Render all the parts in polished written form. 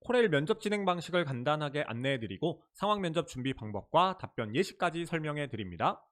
코레일 면접 진행 방식을 간단하게 안내해드리고 상황 면접 준비 방법과 답변 예시까지 설명해드립니다.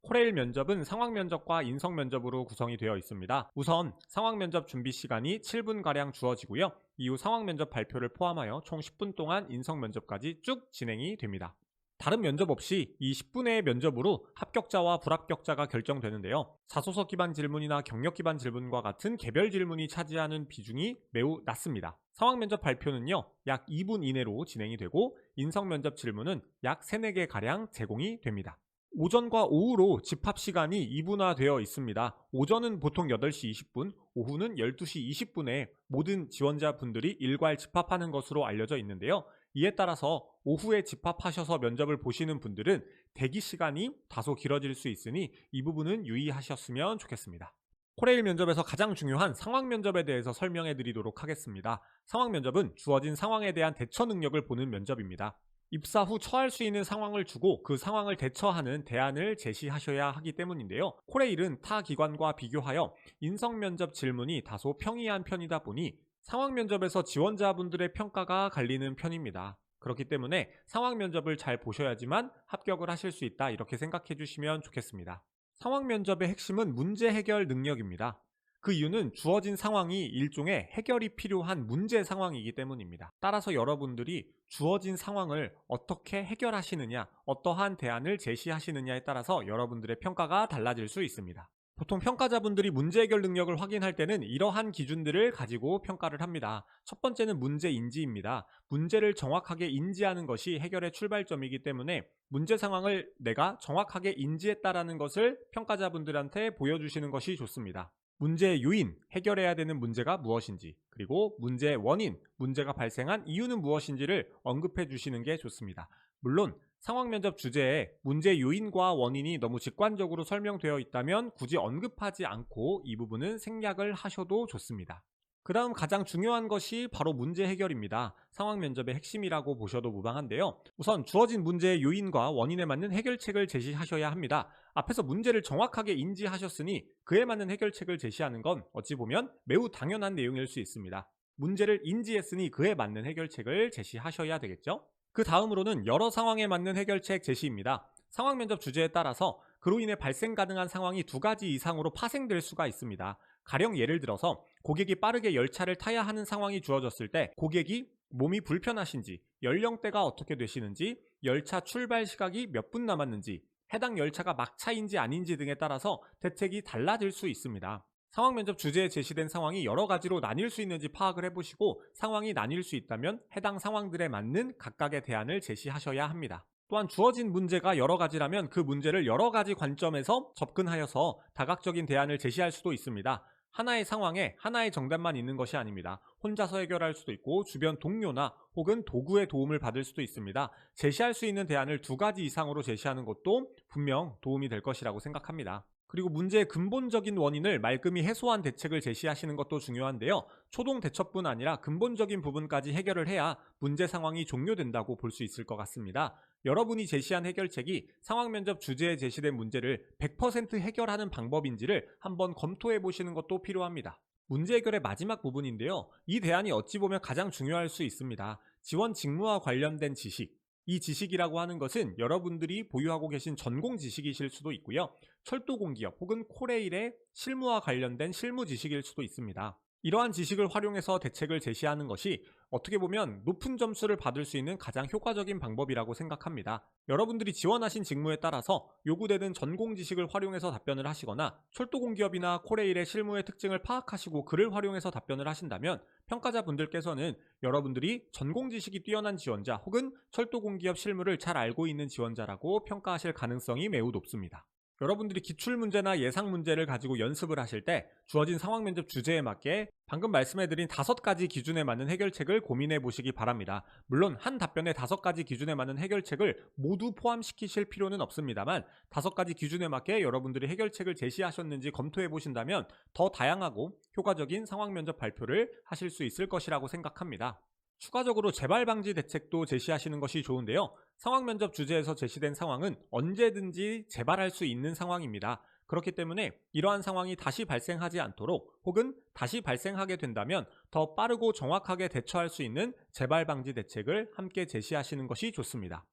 코레일 면접은 상황 면접과 인성 면접으로 구성이 되어 있습니다. 우선 상황 면접 준비 시간이 7분가량 주어지고요. 이후 상황 면접 발표를 포함하여 총 10분 동안 인성 면접까지 쭉 진행이 됩니다. 다른 면접 없이 이 10분의 면접으로 합격자와 불합격자가 결정되는데요. 자소서 기반 질문이나 경력 기반 질문과 같은 개별 질문이 차지하는 비중이 매우 낮습니다. 상황 면접 발표는요, 약 2분 이내로 진행이 되고 인성 면접 질문은 약 3, 4개가량 제공이 됩니다. 오전과 오후로 집합 시간이 이분화되어 있습니다. 오전은 보통 8시 20분, 오후는 12시 20분에 모든 지원자분들이 일괄 집합하는 것으로 알려져 있는데요. 이에 따라서 오후에 집합하셔서 면접을 보시는 분들은 대기 시간이 다소 길어질 수 있으니 이 부분은 유의하셨으면 좋겠습니다. 코레일 면접에서 가장 중요한 상황 면접에 대해서 설명해 드리도록 하겠습니다. 상황 면접은 주어진 상황에 대한 대처 능력을 보는 면접입니다. 입사 후 처할 수 있는 상황을 주고 그 상황을 대처하는 대안을 제시하셔야 하기 때문인데요. 코레일은 타 기관과 비교하여 인성 면접 질문이 다소 평이한 편이다 보니 상황 면접에서 지원자분들의 평가가 갈리는 편입니다. 그렇기 때문에 상황 면접을 잘 보셔야지만 합격을 하실 수 있다, 이렇게 생각해 주시면 좋겠습니다. 상황 면접의 핵심은 문제 해결 능력입니다. 그 이유는 주어진 상황이 일종의 해결이 필요한 문제 상황이기 때문입니다. 따라서 여러분들이 주어진 상황을 어떻게 해결하시느냐, 어떠한 대안을 제시하시느냐에 따라서 여러분들의 평가가 달라질 수 있습니다. 보통 평가자분들이 문제 해결 능력을 확인할 때는 이러한 기준들을 가지고 평가를 합니다. 첫 번째는 문제 인지입니다. 문제를 정확하게 인지하는 것이 해결의 출발점이기 때문에 문제 상황을 내가 정확하게 인지했다라는 것을 평가자분들한테 보여주시는 것이 좋습니다. 문제의 요인, 해결해야 되는 문제가 무엇인지, 그리고 문제의 원인, 문제가 발생한 이유는 무엇인지를 언급해 주시는 게 좋습니다. 물론 상황 면접 주제에 문제 요인과 원인이 너무 직관적으로 설명되어 있다면 굳이 언급하지 않고 이 부분은 생략을 하셔도 좋습니다. 그 다음 가장 중요한 것이 바로 문제 해결입니다. 상황 면접의 핵심이라고 보셔도 무방한데요. 우선 주어진 문제의 요인과 원인에 맞는 해결책을 제시하셔야 합니다. 앞에서 문제를 정확하게 인지하셨으니 그에 맞는 해결책을 제시하는 건 어찌 보면 매우 당연한 내용일 수 있습니다. 문제를 인지했으니 그에 맞는 해결책을 제시하셔야 되겠죠? 그 다음으로는 여러 상황에 맞는 해결책 제시입니다. 상황 면접 주제에 따라서 그로 인해 발생 가능한 상황이 2가지 이상으로 파생될 수가 있습니다. 가령 예를 들어서 고객이 빠르게 열차를 타야 하는 상황이 주어졌을 때 고객이 몸이 불편하신지, 연령대가 어떻게 되시는지, 열차 출발 시각이 몇 분 남았는지, 해당 열차가 막차인지 아닌지 등에 따라서 대책이 달라질 수 있습니다. 상황 면접 주제에 제시된 상황이 여러 가지로 나뉠 수 있는지 파악을 해보시고 상황이 나뉠 수 있다면 해당 상황들에 맞는 각각의 대안을 제시하셔야 합니다. 또한 주어진 문제가 여러 가지라면 그 문제를 여러 가지 관점에서 접근하여서 다각적인 대안을 제시할 수도 있습니다. 하나의 상황에 하나의 정답만 있는 것이 아닙니다. 혼자서 해결할 수도 있고 주변 동료나 혹은 도구의 도움을 받을 수도 있습니다. 제시할 수 있는 대안을 2가지 이상으로 제시하는 것도 분명 도움이 될 것이라고 생각합니다. 그리고 문제의 근본적인 원인을 말끔히 해소한 대책을 제시하시는 것도 중요한데요. 초동 대처뿐 아니라 근본적인 부분까지 해결을 해야 문제 상황이 종료된다고 볼 수 있을 것 같습니다. 여러분이 제시한 해결책이 상황 면접 주제에 제시된 문제를 100% 해결하는 방법인지를 한번 검토해 보시는 것도 필요합니다. 문제 해결의 마지막 부분인데요. 이 대안이 어찌 보면 가장 중요할 수 있습니다. 지원 직무와 관련된 지식. 이 지식이라고 하는 것은 여러분들이 보유하고 계신 전공 지식이실 수도 있고요. 철도공기업 혹은 코레일의 실무와 관련된 실무 지식일 수도 있습니다. 이러한 지식을 활용해서 대책을 제시하는 것이 어떻게 보면 높은 점수를 받을 수 있는 가장 효과적인 방법이라고 생각합니다. 여러분들이 지원하신 직무에 따라서 요구되는 전공 지식을 활용해서 답변을 하시거나 철도공기업이나 코레일의 실무의 특징을 파악하시고 그를 활용해서 답변을 하신다면 평가자분들께서는 여러분들이 전공 지식이 뛰어난 지원자 혹은 철도공기업 실무를 잘 알고 있는 지원자라고 평가하실 가능성이 매우 높습니다. 여러분들이 기출문제나 예상문제를 가지고 연습을 하실 때 주어진 상황 면접 주제에 맞게 방금 말씀해드린 5가지 기준에 맞는 해결책을 고민해 보시기 바랍니다. 물론 한 답변에 5가지 기준에 맞는 해결책을 모두 포함시키실 필요는 없습니다만 5가지 기준에 맞게 여러분들이 해결책을 제시하셨는지 검토해 보신다면 더 다양하고 효과적인 상황 면접 발표를 하실 수 있을 것이라고 생각합니다. 추가적으로 재발 방지 대책도 제시하시는 것이 좋은데요. 상황 면접 주제에서 제시된 상황은 언제든지 재발할 수 있는 상황입니다. 그렇기 때문에 이러한 상황이 다시 발생하지 않도록 혹은 다시 발생하게 된다면 더 빠르고 정확하게 대처할 수 있는 재발 방지 대책을 함께 제시하시는 것이 좋습니다.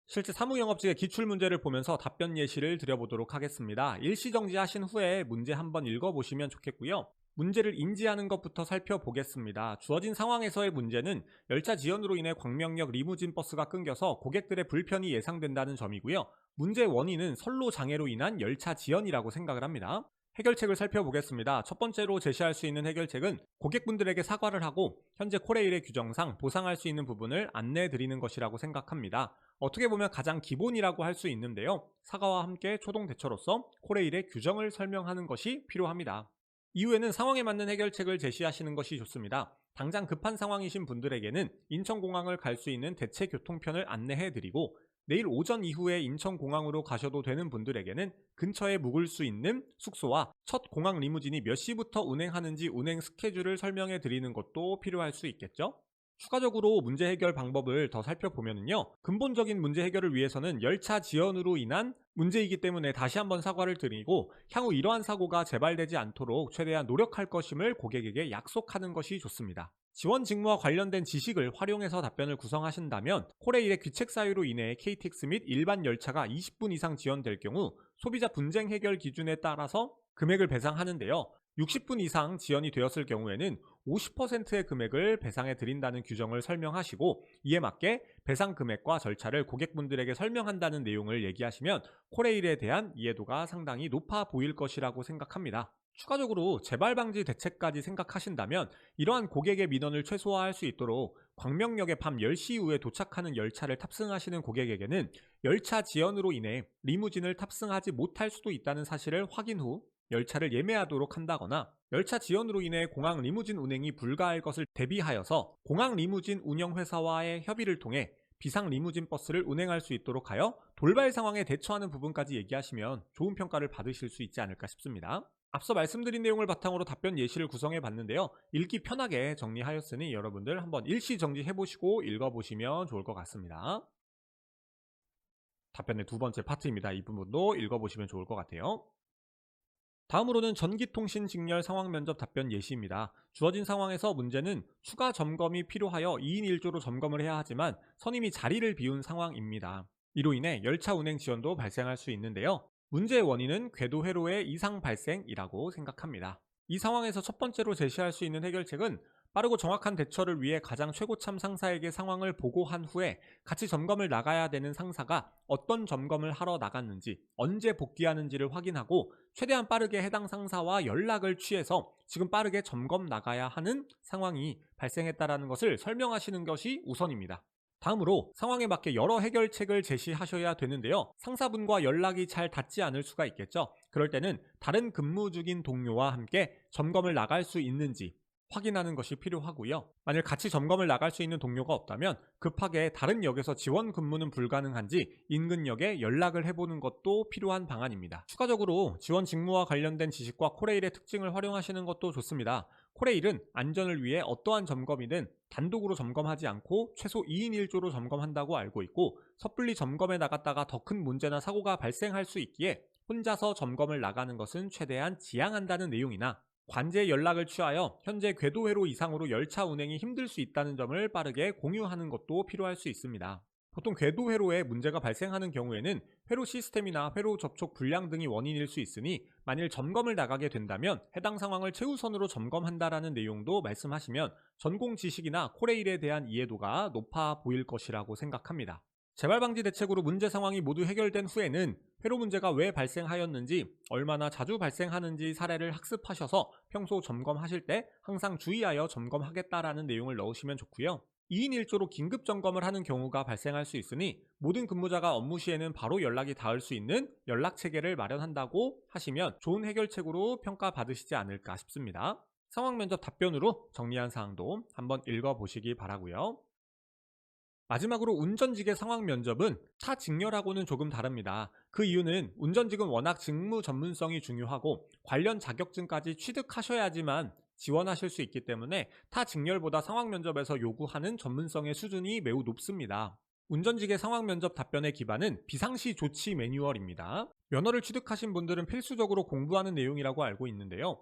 실제 사무영업직의 기출문제를 보면서 답변 예시를 드려보도록 하겠습니다. 일시정지 하신 후에 문제 한번 읽어보시면 좋겠고요. 문제를 인지하는 것부터 살펴보겠습니다. 주어진 상황에서의 문제는 열차 지연으로 인해 광명역 리무진 버스가 끊겨서 고객들의 불편이 예상된다는 점이고요. 문제 원인은 선로 장애로 인한 열차 지연이라고 생각을 합니다. 해결책을 살펴보겠습니다. 첫 번째로 제시할 수 있는 해결책은 고객분들에게 사과를 하고 현재 코레일의 규정상 보상할 수 있는 부분을 안내해 드리는 것이라고 생각합니다. 어떻게 보면 가장 기본이라고 할 수 있는데요. 사과와 함께 초동 대처로서 코레일의 규정을 설명하는 것이 필요합니다. 이후에는 상황에 맞는 해결책을 제시하시는 것이 좋습니다. 당장 급한 상황이신 분들에게는 인천공항을 갈 수 있는 대체 교통편을 안내해 드리고 내일 오전 이후에 인천공항으로 가셔도 되는 분들에게는 근처에 묵을 수 있는 숙소와 첫 공항 리무진이 몇 시부터 운행하는지 운행 스케줄을 설명해 드리는 것도 필요할 수 있겠죠? 추가적으로 문제 해결 방법을 더 살펴보면요. 근본적인 문제 해결을 위해서는 열차 지연으로 인한 문제이기 때문에 다시 한번 사과를 드리고 향후 이러한 사고가 재발되지 않도록 최대한 노력할 것임을 고객에게 약속하는 것이 좋습니다. 지원 직무와 관련된 지식을 활용해서 답변을 구성하신다면 코레일의 귀책 사유로 인해 KTX 및 일반 열차가 20분 이상 지연될 경우 소비자 분쟁 해결 기준에 따라서 금액을 배상하는데요. 60분 이상 지연이 되었을 경우에는 50%의 금액을 배상해 드린다는 규정을 설명하시고 이에 맞게 배상 금액과 절차를 고객분들에게 설명한다는 내용을 얘기하시면 코레일에 대한 이해도가 상당히 높아 보일 것이라고 생각합니다. 추가적으로 재발 방지 대책까지 생각하신다면 이러한 고객의 민원을 최소화할 수 있도록 광명역에 밤 10시 이후에 도착하는 열차를 탑승하시는 고객에게는 열차 지연으로 인해 리무진을 탑승하지 못할 수도 있다는 사실을 확인 후 열차를 예매하도록 한다거나 열차 지연으로 인해 공항 리무진 운행이 불가할 것을 대비하여서 공항 리무진 운영회사와의 협의를 통해 비상 리무진 버스를 운행할 수 있도록 하여 돌발 상황에 대처하는 부분까지 얘기하시면 좋은 평가를 받으실 수 있지 않을까 싶습니다. 앞서 말씀드린 내용을 바탕으로 답변 예시를 구성해 봤는데요. 읽기 편하게 정리하였으니 여러분들 한번 일시 정지해보시고 읽어보시면 좋을 것 같습니다. 답변의 두 번째 파트입니다. 이 부분도 읽어보시면 좋을 것 같아요. 다음으로는 전기통신 직렬 상황 면접 답변 예시입니다. 주어진 상황에서 문제는 추가 점검이 필요하여 2인 1조로 점검을 해야 하지만 선임이 자리를 비운 상황입니다. 이로 인해 열차 운행 지연도 발생할 수 있는데요. 문제의 원인은 궤도 회로의 이상 발생이라고 생각합니다. 이 상황에서 첫 번째로 제시할 수 있는 해결책은 빠르고 정확한 대처를 위해 가장 최고참 상사에게 상황을 보고한 후에 같이 점검을 나가야 되는 상사가 어떤 점검을 하러 나갔는지, 언제 복귀하는지를 확인하고 최대한 빠르게 해당 상사와 연락을 취해서 지금 빠르게 점검 나가야 하는 상황이 발생했다는 것을 설명하시는 것이 우선입니다. 다음으로 상황에 맞게 여러 해결책을 제시하셔야 되는데요. 상사분과 연락이 잘 닿지 않을 수가 있겠죠. 그럴 때는 다른 근무 중인 동료와 함께 점검을 나갈 수 있는지 확인하는 것이 필요하고요. 만일 같이 점검을 나갈 수 있는 동료가 없다면 급하게 다른 역에서 지원 근무는 불가능한지 인근 역에 연락을 해보는 것도 필요한 방안입니다. 추가적으로 지원 직무와 관련된 지식과 코레일의 특징을 활용하시는 것도 좋습니다. 코레일은 안전을 위해 어떠한 점검이든 단독으로 점검하지 않고 최소 2인 1조로 점검한다고 알고 있고 섣불리 점검에 나갔다가 더 큰 문제나 사고가 발생할 수 있기에 혼자서 점검을 나가는 것은 최대한 지양한다는 내용이나 관제 연락을 취하여 현재 궤도 회로 이상으로 열차 운행이 힘들 수 있다는 점을 빠르게 공유하는 것도 필요할 수 있습니다. 보통 궤도 회로에 문제가 발생하는 경우에는 회로 시스템이나 회로 접촉 불량 등이 원인일 수 있으니 만일 점검을 나가게 된다면 해당 상황을 최우선으로 점검한다라는 내용도 말씀하시면 전공 지식이나 코레일에 대한 이해도가 높아 보일 것이라고 생각합니다. 재발방지 대책으로 문제 상황이 모두 해결된 후에는 회로 문제가 왜 발생하였는지, 얼마나 자주 발생하는지 사례를 학습하셔서 평소 점검하실 때 항상 주의하여 점검하겠다라는 내용을 넣으시면 좋고요. 2인 1조로 긴급 점검을 하는 경우가 발생할 수 있으니 모든 근무자가 업무 시에는 바로 연락이 닿을 수 있는 연락체계를 마련한다고 하시면 좋은 해결책으로 평가받으시지 않을까 싶습니다. 상황 면접 답변으로 정리한 사항도 한번 읽어보시기 바라고요. 마지막으로 운전직의 상황 면접은 차 직렬하고는 조금 다릅니다. 그 이유는 운전직은 워낙 직무 전문성이 중요하고 관련 자격증까지 취득하셔야지만 지원하실 수 있기 때문에 타 직렬보다 상황 면접에서 요구하는 전문성의 수준이 매우 높습니다. 운전직의 상황면접 답변의 기반은 비상시 조치 매뉴얼입니다. 면허를 취득하신 분들은 필수적으로 공부하는 내용이라고 알고 있는데요.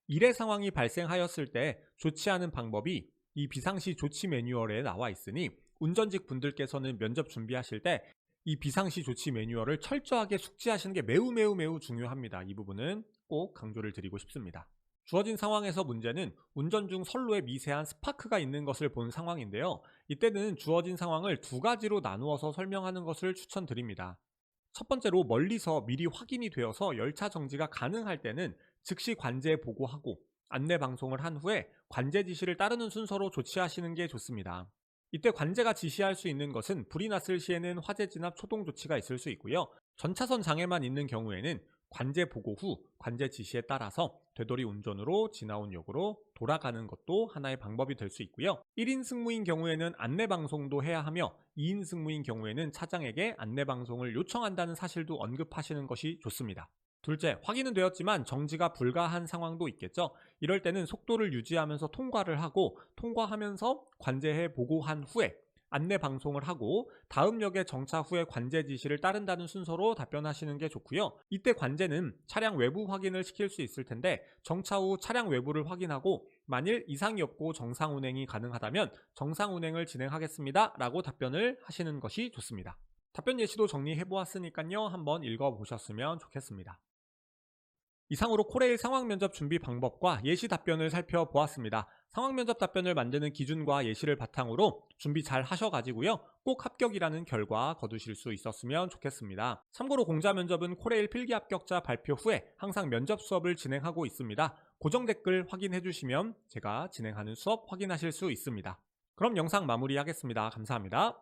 일의 상황이 발생하였을 때 조치하는 방법이 이 비상시 조치 매뉴얼에 나와 있으니 운전직 분들께서는 면접 준비하실 때 이 비상시 조치 매뉴얼을 철저하게 숙지하시는 게 매우 중요합니다. 이 부분은 꼭 강조를 드리고 싶습니다. 주어진 상황에서 문제는 운전 중 선로에 미세한 스파크가 있는 것을 본 상황인데요. 이때는 주어진 상황을 두 가지로 나누어서 설명하는 것을 추천드립니다. 첫 번째로 멀리서 미리 확인이 되어서 열차 정지가 가능할 때는 즉시 관제에 보고하고 안내 방송을 한 후에 관제 지시를 따르는 순서로 조치하시는 게 좋습니다. 이때 관제가 지시할 수 있는 것은 불이 났을 시에는 화재 진압 초동 조치가 있을 수 있고요. 전차선 장애만 있는 경우에는 관제 보고 후 관제 지시에 따라서 되도리 운전으로 지나온 역으로 돌아가는 것도 하나의 방법이 될 수 있고요. 1인 승무인 경우에는 안내 방송도 해야 하며 2인 승무인 경우에는 차장에게 안내 방송을 요청한다는 사실도 언급하시는 것이 좋습니다. 둘째, 확인은 되었지만 정지가 불가한 상황도 있겠죠. 이럴 때는 속도를 유지하면서 통과를 하고 통과하면서 관제해 보고한 후에 안내 방송을 하고 다음 역에 정차 후에 관제 지시를 따른다는 순서로 답변하시는 게 좋고요. 이때 관제는 차량 외부 확인을 시킬 수 있을 텐데 정차 후 차량 외부를 확인하고 만일 이상이 없고 정상 운행이 가능하다면 정상 운행을 진행하겠습니다 라고 답변을 하시는 것이 좋습니다. 답변 예시도 정리해 보았으니까요. 한번 읽어보셨으면 좋겠습니다. 이상으로 코레일 상황면접 준비 방법과 예시 답변을 살펴보았습니다. 상황면접 답변을 만드는 기준과 예시를 바탕으로 준비 잘 하셔가지고요. 꼭 합격이라는 결과 거두실 수 있었으면 좋겠습니다. 참고로 공자면접은 코레일 필기 합격자 발표 후에 항상 면접 수업을 진행하고 있습니다. 고정 댓글 확인해 주시면 제가 진행하는 수업 확인하실 수 있습니다. 그럼 영상 마무리하겠습니다. 감사합니다.